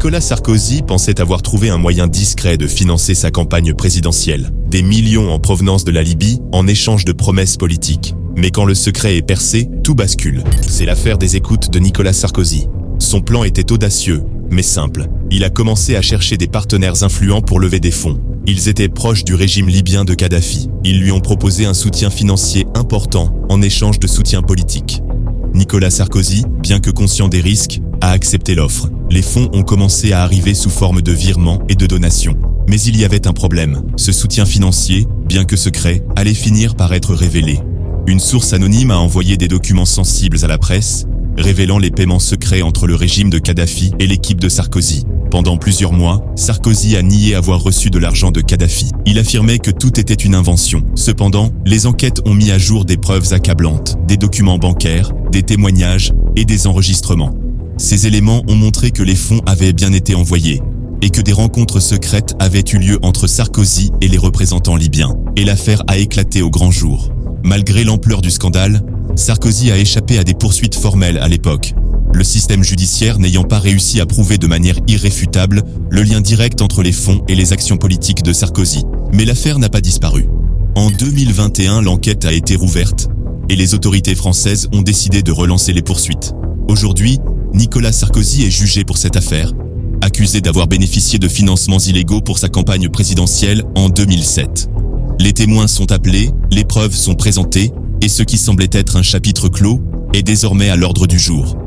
Nicolas Sarkozy pensait avoir trouvé un moyen discret de financer sa campagne présidentielle. Des millions en provenance de la Libye en échange de promesses politiques. Mais quand le secret est percé, tout bascule. C'est l'affaire des écoutes de Nicolas Sarkozy. Son plan était audacieux, mais simple. Il a commencé à chercher des partenaires influents pour lever des fonds. Ils étaient proches du régime libyen de Kadhafi. Ils lui ont proposé un soutien financier important en échange de soutien politique. Nicolas Sarkozy, bien que conscient des risques, a accepté l'offre. Les fonds ont commencé à arriver sous forme de virements et de donations. Mais il y avait un problème. Ce soutien financier, bien que secret, allait finir par être révélé. Une source anonyme a envoyé des documents sensibles à la presse, révélant les paiements secrets entre le régime de Kadhafi et l'équipe de Sarkozy. Pendant plusieurs mois, Sarkozy a nié avoir reçu de l'argent de Kadhafi. Il affirmait que tout était une invention. Cependant, les enquêtes ont mis à jour des preuves accablantes, des documents bancaires, des témoignages et des enregistrements. Ces éléments ont montré que les fonds avaient bien été envoyés et que des rencontres secrètes avaient eu lieu entre Sarkozy et les représentants libyens. Et l'affaire a éclaté au grand jour. Malgré l'ampleur du scandale, Sarkozy a échappé à des poursuites formelles à l'époque, le système judiciaire n'ayant pas réussi à prouver de manière irréfutable le lien direct entre les fonds et les actions politiques de Sarkozy. Mais l'affaire n'a pas disparu. En 2021, l'enquête a été rouverte et les autorités françaises ont décidé de relancer les poursuites. Aujourd'hui, Nicolas Sarkozy est jugé pour cette affaire, accusé d'avoir bénéficié de financements illégaux pour sa campagne présidentielle en 2007. Les témoins sont appelés, les preuves sont présentées, et ce qui semblait être un chapitre clos est désormais à l'ordre du jour.